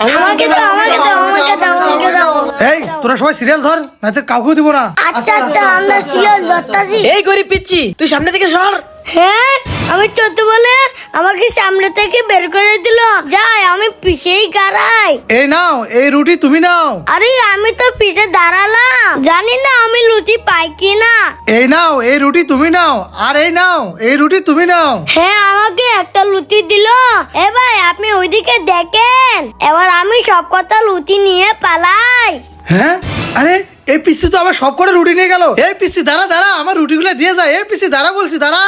আমাকে দাও আমাকে দাও আমাকে দাও আমাকে দাও। এই তোরা সবাই সিরিয়াল ধর, নাইতো কাউকে দিব না। আচ্ছা আচ্ছা আমরা সিরিয়াল ধরতাছি। এই গরিব পিচ্ছি, তুই সামনে থেকে সর। হ্যাঁ আমি চলতে বলে আমাকে সামনে থেকে বের করে দিল। যাই আমি পিছেই দাঁড়াই। এই নাও, এই রুটি তুমি নাও। আরে আমি তো পিছে দাঁড়ালাম, জানি না আমি লুচি পাই কি না। এই নাও, এই রুটি তুমি নাও। আর এই নাও, এই রুটি তুমি নাও। হ্যাঁ আমাকে একটা লুচি দিল। এ ভাই আপনি ওইদিকে দেখেন, এবার আমি সব কথা লুচি নিয়ে পালাই। হ্যাঁ, আরে এই পিসি তো আবার সব করে রুটি নিয়ে গেল। এই পিসি দাঁড়া দাঁড়া, আমার রুটিগুলো দিয়ে যায়। এই পিসি দাঁড়া বলছি, দাঁড়া।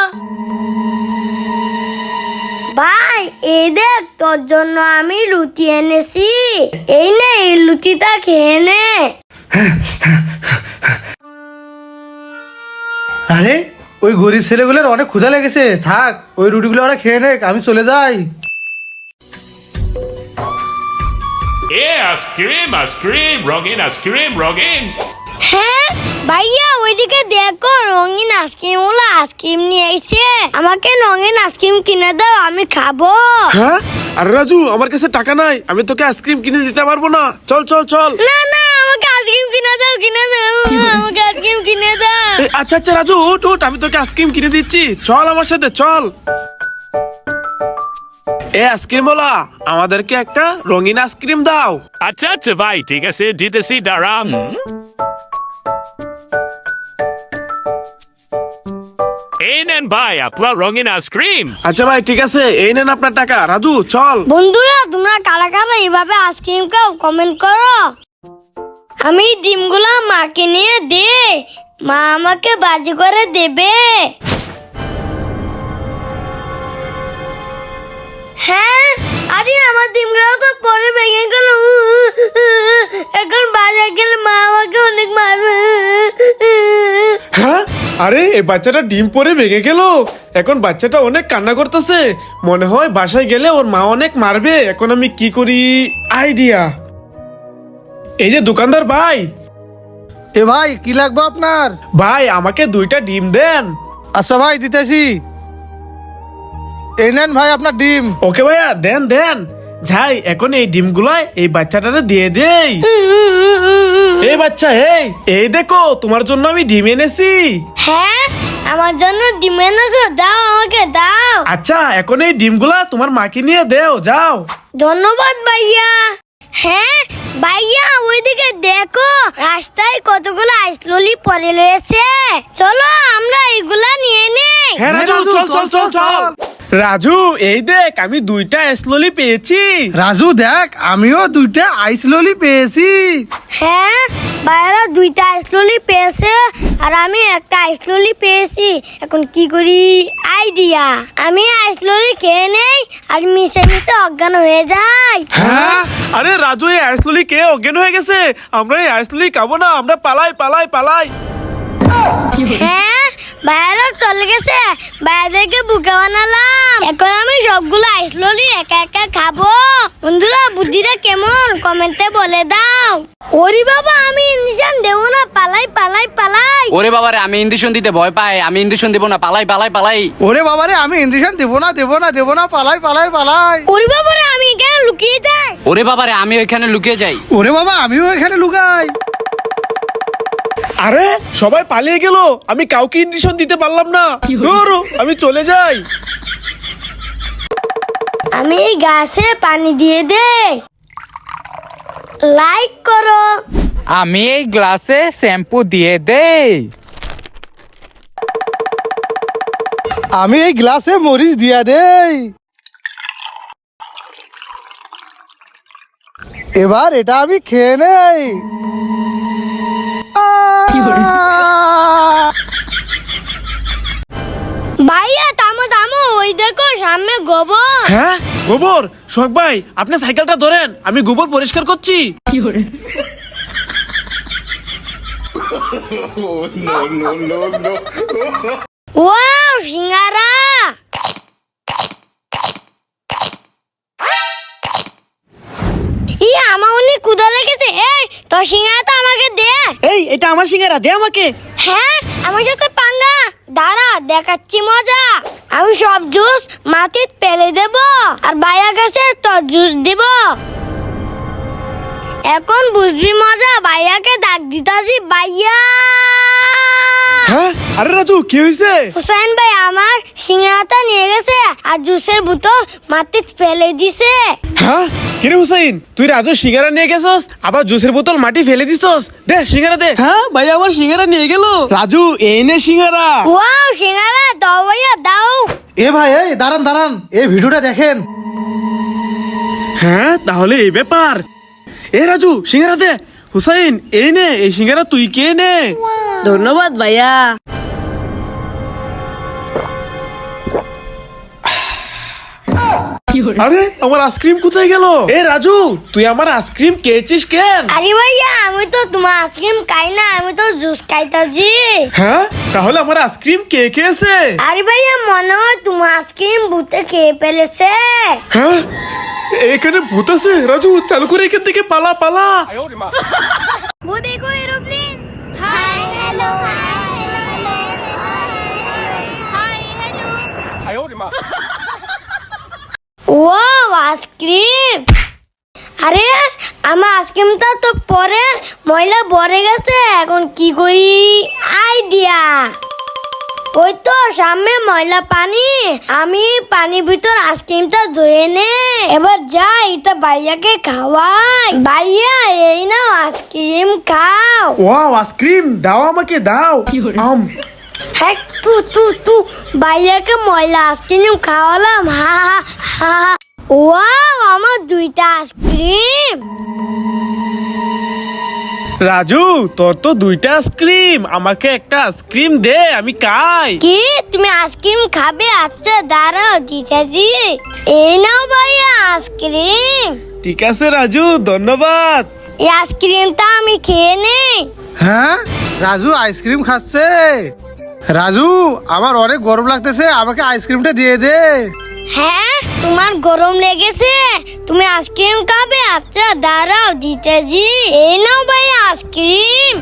ভাই এই দেখ তোর জন্য আমি লুচি এনেছি, এই নে এই লুচিটা খেয়ে নে। আরে ওই গরিব ছেলেগুলোর অনেক ক্ষুধা লেগেছে, থাক ওই রুটিগুলো ওরা খেয়ে নেক, আমি চলে যাই। আইসক্রিম রঙিন। হ্যাঁ ভাইয়া ওইদিকে দেখো রঙিন আইসক্রিম ওলা আইসক্রিম নিয়ে আইছে। আমাকে রঙিন আইসক্রিম কিনে দাও, আমি খাবো। হ্যাঁ আরে রাজু, আমার কাছে টাকা নাই, আমি তোকে আইসক্রিম কিনে দিতে পারবো না। চল চল চল। না না আমাকে আইসক্রিম কিনে দাও কিনে দাও, আমাকে আইসক্রিম কিনে দাও। আচ্ছা আচ্ছা রাজু, উঠ উঠ, আমি তোকে আইসক্রিম কিনে দিচ্ছি। চল আমার সাথে চল। এ আইসক্রিম ওলা, আমাদেরকে একটা রঙিন আইসক্রিম দাও। আচ্ছা ভাই, ঠিক আছে দিতেছি, দাঁড়ান। এই নেন ভাই আপনার রঙিন আইসক্রিম। আচ্ছা ভাই ঠিক আছে, এই নেন আপনার টাকা। রাজু চল। বন্ধুরা তোমরা কারা কারা এইভাবে আইসক্রিম খাও কমেন্ট করো। আমি ডিমগুলা মাকে নিয়ে দে, মা আমাকে বাজি করে দেবে। হ্যাঁ আরে আমার ডিমগুলো তো পরে ভেঙে গেল, এখন বাজারে গেলে মা আমাকে অনেক মারবে। হ্যাঁ আরে এই বাচ্চাটা ডিম পরে ভেঙে গেল, এখন বাচ্চাটা অনেক কান্না করতেছে। মনে হয় বাসায় গেলে ওর মা অনেক মারবে। এখন আমি কি করি? আইডিয়া। এই যে দোকানদার ভাই, এ ভাই কি লাগবে আপনার? ভাই আমাকে 2টা ডিম দেন। আচ্ছা ভাই দিতেছি, এই নেন ভাই আপনার ডিম। ওকে ভাইয়া দেন দেন। যাই এখন এই ডিমগুলাই এই বাচ্চাটারে দিয়ে দেই। এই বাচ্চা, এই দেখো তোমার জন্য আমি ডিম এনেছি। হ্যাঁ আমার জন্য ডিম এনেছো, দাও আমাকে দাও। আচ্ছা এখন এই ডিমগুলা তোমার মাকে নিয়ে দেও, যাও। ধন্যবাদ ভাইয়া। হ্যাঁ ভাইয়া ওইদিকে দেখো রাস্তায় কতগুলো আইসললি পড়ে রয়েছে, চলো আমরা এইগুলা নিয়ে নেই। হ্যাঁ রাজু চল চল চল চল। রাজু এই দেখ আমি 2টা এসললি পেয়েছি। রাজু দেখ, আমিও 2টা আইস ললি পেয়েছি। হ্যাঁ ভাইয়ারা 2টা আইসললি পেয়েছে আর আমি একটা আইসললি পেয়েছি। এখন কি করি? আইডিয়া, আমি আইসললি খেয়ে নেই আর মিশে মিশে অজ্ঞান হয়ে যাই। হ্যাঁ আরে রাজু এই আইসললি কে অজ্ঞান হয়ে গেছে? আমরা এই আইসললি খাবো না, আমরা পালাই পালাই পালাই। হ্যাঁ ভাইয়ারা চলে গেছে, ভাইয়াদেরকে বুকে বানালাম। এখন আমি সবগুলো আইসললি একা একা খাবো। বন্ধুরা বুদ্ধিটা কেমন কমেন্টে বলে দাও। ওরে বাবা আমি ইঞ্জেকশন দেবো না, পালাই পালাই পালাই। ওরে বাবারে, আমি ইঞ্জেকশন দিতে ভয় পাই, আমি ইঞ্জেকশন দিব না, পালাই পালাই পালাই। ওরে বাবারে, আমি ইঞ্জেকশন দেবো না দেবো না দেবো না, পালাই পালাই পালাই। ওরে বাবা আমি এখানে লুকিয়ে যাই। ওরে বাবারে, আমি ওইখানে লুকিয়ে যাই। ওরে বাবা আমিও এখানে লুকাই। আরে সবাই পালিয়ে গেল, আমি কাউকে ইঞ্জেকশন দিতে পারলাম না। ধরো আমি চলে যাই। আমি এই গাছে পানি দিয়ে দে, লাইক করো। আমি এই গ্লাসে শ্যাম্পু দিয়ে দেই। আমি এই গ্লাসে মরিচ দিয়া দেই। এবার এটা আমি খেয়ে নেই। ভাইয়া থামো থামো, ওই দেখো সামনে গোবর। হ্যাঁ গোবর? শোক ভাই আপনি সাইকেলটা ধরেন, আমি গোবর পরিষ্কার করছি। ওয়াও সিঙ্গারা। আমার অনেক ক্ষুধা লেগেছে। এই তোর সিঙ্গারাটা আমাকে দে। এই এটা আমার সিঙ্গারা, দে আমাকে। হ্যাঁ আমার সাথে পাঙ্গা, দাঁড়া দেখাচ্ছি মজা। আমি সব জুস মাটিতে ফেলে দেব আর ভাইয়া কাছে তোর জুস দিব। এখন বুঝবি মজা, ভাইয়াকে ডাক দিতাছি ভাইয়া। হ্যাঁ আরে রাজু কি হয়েছে? হুসাইন ভাই আমার সিঙ্গারাটা নিয়ে গেছে আর জুসের বোতল মাটিতে ফেলে দিছে। হ্যাঁ কিরে হুসাইন, তুই রাজু সিঙ্গারা নিয়ে গেছস আবার জুসের বোতল মাটি ফেলে দিছস? দে সিঙ্গারা দে। হ্যাঁ ভাই আমার সিঙ্গারা নিয়ে গেল। রাজু এই নে সিঙ্গারা। ওয়াও, সিঙ্গারা দাও ভাইয়া দাও। এ ভাই এই দাঁড়ান দাঁড়ান, এই ভিডিওটা দেখেন। হ্যাঁ তাহলে এই ব্যাপার। এ রাজু সিঙ্গারা দে। হুসাইন এই নে, এই সিঙ্গারা তুই কে নে। ধন্যবাদ ভাইয়া। আরে আমার আইসক্রিম কোথায় গেল? এ রাজু তুই আমার আইসক্রিম খেয়েছিস কেন? আরে ভাইয়া আমি তো তোমার আইসক্রিম খাই না, আমি তো জুস খাইতাছি। হ্যাঁ তাহলে আমার আইসক্রিম কে খেয়েছে? আরে ভাইয়া মনে হয় তোমার আইসক্রিম ভূতে খেয়ে ফেলেছে। হ্যাঁ এখানে ভূত আছে। রাজু চালু করে এখান থেকে পালা পালা। वो देखो aeroplane. Hi hello hi hello. Wow ice cream. আরে আমার আইসক্রিমটা তো পরে ময়লা ভরে গেছে, এখন কি করি? আইডিয়া, ওই তো সামনে ময়লা পানি, আমি পানির ভিতর আইসক্রিমটা ধুয়ে নে। এবার যাই এটা ভাইয়াকে খাওয়াই। ভাইয়া এই নাও আইসক্রিম খাও। ওয়াও আইসক্রিম দাও আমাকে দাও। হ্যাঁ তু ভাইয়াকে ময়লা আইসক্রিম খাওয়ালাম। হা হা হা। ওয়াও আমার দুইটা আইসক্রিম। রাজু তোর তো দুইটা আইসক্রিম, আমাকে একটা আইসক্রিম দে আমি খাই। কি তুমি আইসক্রিম খাবে? আচ্ছা দাঁড়াও দিতেছি। এই নাও ভাইয়া আইসক্রিম। ঠিক আছে রাজু ধন্যবাদ। এই আইসক্রিমটা আমি খেয়ে নেই। হ্যাঁ রাজু আইসক্রিম খাচ্ছে। রাজু আমার অনেক গরম লাগতেছে, আমাকে আইসক্রিমটা দিয়ে দে। হ্যাঁ তোমার গরম লেগেছে, তুমি আইসক্রিম খাবে? আচ্ছা দাঁড়াও দিতেছি। এই নাও ভাই আইসক্রিম।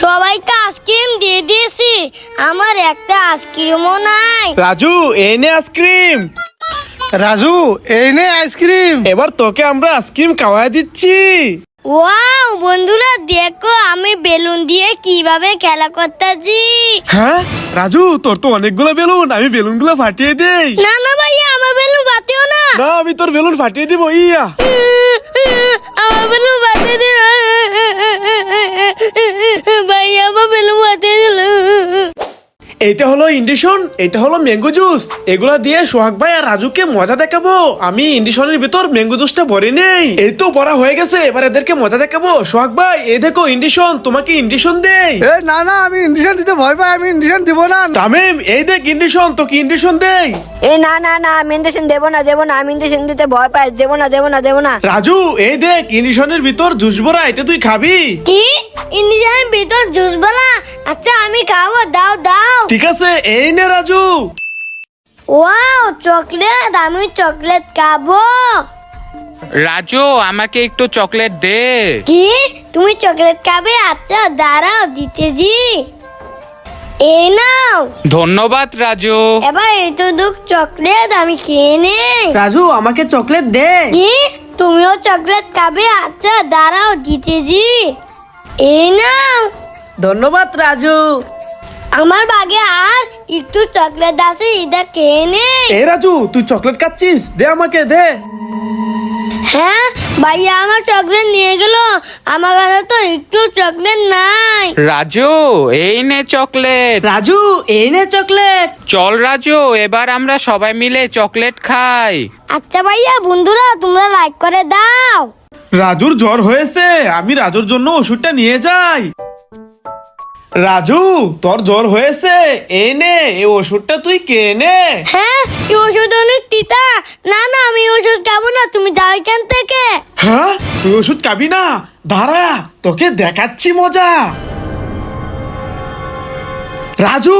সবাইকে আইসক্রিম দিয়ে দিয়েছি, আমার একটা আইসক্রিমও নাই। রাজু এই নে আইসক্রিম। রাজু এই নে আইসক্রিম। এবার তোকে আমরা আইসক্রিম খাওয়াই দিচ্ছি। ওয়াও বন্ধুরা দেখো আমি বেলুন দিয়ে কিভাবে খেলা করতেছি। হ্যাঁ রাজু তোর তো অনেকগুলো বেলুন, আমি বেলুনগুলো ফাটিয়ে দেই। না না ভাইয়া আমার বেলুন বাতিও না। না আমি তোর বেলুন ফাটিয়ে দিব। ইয়া আমার বেলুন বাতিয়ে দিল ভাইয়া, আমার বেলুন বাতিয়ে দিল। এটা হলো ইন্ডিশন, এটা হলো ম্যাঙ্গো জুস। এগুলা দিয়ে সোহাগ ভাই আর রাজুকে মজা দেখাবো। আমি ইন্ডিশনের ভিতর ম্যাঙ্গো জুসটা ভরে নেই। এই তো ভরা হয়ে গেছে, এবার এদেরকে মজা দেখাবো। সোহাগ ভাই এই দেখো ইন্ডিশন, তোমাকে ইন্ডিশন দেই। এ না না আমি ইন্ডিশন দিতে ভয় পাই, আমি ইন্ডিশন দিব না। তামিম এই দেখ ইন্ডিশন, তোকে ইন্ডিশন দেই। এই না না না আমি ইঞ্জেকশন দেবো না আমি ইঞ্জেকশন দিতে ভয় পাই, দেবো না। রাজু এই দেখ ইন্ডিশনের ভিতর জুস ভরা, এটা তুই খাবি? কি ইন্ডিয়ানের ভিতর জুস বালা? আচ্ছা আমি খাবো, দাও দাও। ঠিক আছে এই নে রাজু। ওয়াও চকলেট, আমি চকলেট খাবো। রাজু আমাকে একটু চকলেট দে। কি তুমি চকলেট খাবে? আচ্ছা দাঁড়াও দিতেছি। এই নাও। ধন্যবাদ রাজু। এবার এতটুক চকলেট আমি খেয়ে নেই। রাজু আমাকে চকলেট দে। কি তুমিও চকলেট খাবে? আচ্ছা দাঁড়াও দিতেছি। এই নাও। ধন্যবাদ রাজু। আমার বাগে আর একটু চকলেট আছে, এটা খেয়ে নেই। এই রাজু তুই চকলেট খাচ্ছিস? দে আমাকে দে। হ্যাঁ ভাইয়া আমার চকলেট নিয়ে গেল, আমার কাছে তো একটু চকলেট নাই। রাজু এই নে চকলেট। রাজু এই নে চকলেট। চল রাজু এবার আমরা সবাই মিলে চকলেট খাই। আচ্ছা ভাইয়া বন্ধুরা তোমরা লাইক করে দাও। রাজুর জ্বর হয়েছে, আমি রাজুর জন্য ওষুধটা নিয়ে যাই। রাজু তোর জ্বর হয়েছে, এই নে এই ওষুধটা তুই কে নে। হ্যাঁ এই ওষুধ অনেক তিতা। না না আমি এই ওষুধ খাবো না, তুমি যাও এখান থেকে। হ্যাঁ তুই ওষুধ খাবি না? দাঁড়া তোকে দেখাচ্ছি মজা। রাজু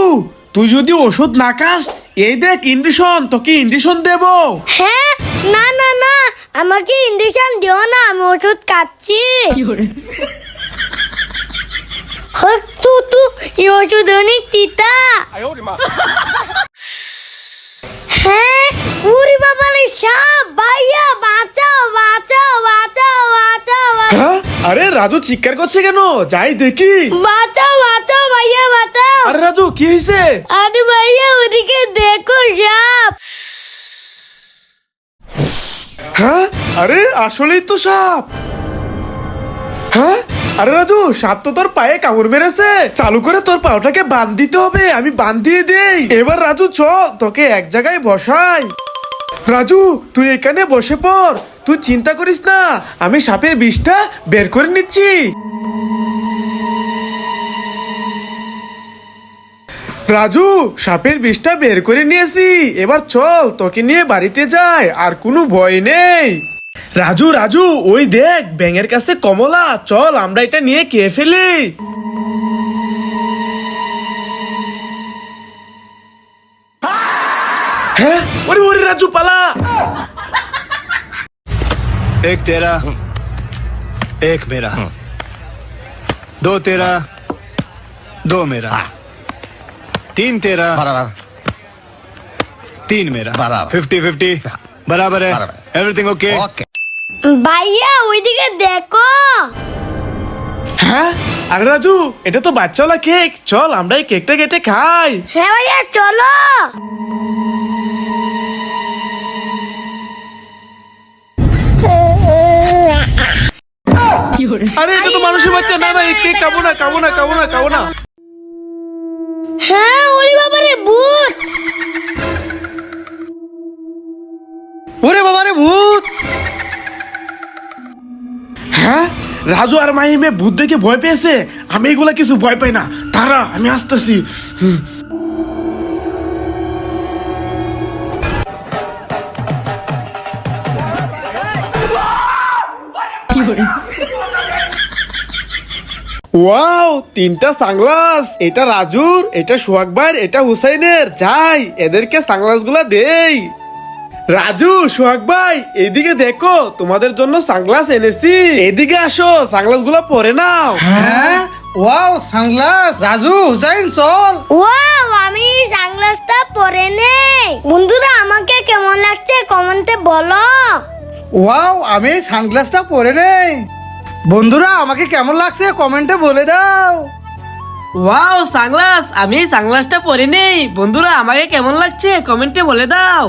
তুই যদি ওষুধ না খাস, এই দেখ ইন্ডিশন, তোকে ইন্ডিশন দেব। হ্যাঁ না না না আমাকে ইঞ্জেকশন দিও না, আমি ওষুধ খাচ্ছি। তু এই ওষুধ অনেক তিতা। হ্যাঁ উরি বাবা রে সাপ, ভাইয়া বাঁচাও বাঁচাও বাঁচাও বাঁচাও। হ্যাঁ? আরে রাজু চিৎকার করছে কেন? যাই দেখি। বাঁচাও বাঁচাও ভাইয়া বাঁচাও। আরে রাজু কি হয়েছে? আরে ভাইয়া ওদিকে দেখো সাপ। হ্যাঁ? আরে আসলেই তো সাপ। হ্যাঁ? আরে রাজু সাপ তো তোর পায়ে কামড় মেরেছে। চালু করে তোর পাওটাকে বাঁধ দিতে হবে। আমি বাঁধ দিয়ে দেই। এবার রাজু চল তোকে এক জায়গায় বসাই। রাজু তুই এখানে বসে পড়। তুই চিন্তা করিস না, আমি সাপের বিষটা বের করে নিচ্ছি। রাজু সাপের বিষটা বের করে নিয়েছি। এবার চল তোকে নিয়ে বাড়িতে যাই, আর কোনো ভয় নেই। রাজু রাজু ওই দেখ ব্যাঙের কাছে কমলা, চল আমরা এটা নিয়ে খেয়ে ফেলি। হ্যাঁ ওরে ওরে রাজু পালা। एक तेरा एक मेरा दो तेरा दो मेरा तीन तेरा तीन मेरा 50-50 बराबर है एवरीथिंग ओके ভাইয়া ওইদিকে দেখো। হ্যাঁ আরে রাজু এটা তো বাচ্চাওয়ালা কেক, চল আমরা এই কেকটা কেটে খাই। হ্যাঁ ভাইয়া চলো। আরে এটা তো মানুষের বাচ্চা। না না এই কেক খাবো না খাবো না খাবো না খাবো না। হ্যাঁ ওরে বাবারে ভূত। ওরে বাবা রে ভূত। হ্যাঁ রাজু আর মাহিমে ভূত দেখে ভয় পেয়েছে। আমি এগুলা কিছু ভয় পাই না, তারা আমি আসতেছি। ওয়াও তিনটা সানগ্লাস, এটা রাজুর, এটা সোহাগ ভাইয়ের, এটা হুসাইনের। যাই এদেরকে সানগ্লাস গুলা দেই। রাজু সোহাগ ভাই এদিকে দেখো, তোমাদের জন্য সানগ্লাস এনেছি। এদিকে আসো, সানগ্লাস গুলা পরে নাও। হ্যাঁ ওয়াও সানগ্লাস। রাজু হুসাইন চল। ওয়াও আমি সানগ্লাসটা পরে নেই। বন্ধুরা আমাকে কেমন লাগছে কমেন্টে বলো। ওয়াও আমি সানগ্লাসটা পরে নেই। বন্ধুরা আমাকে কেমন লাগছে কমেন্টে বলে দাও। ওয়াও সানগ্লাস, আমি এই সানগ্লাসটা পরে নেই। বন্ধুরা আমাকে কেমন লাগছে কমেন্টে বলে দাও।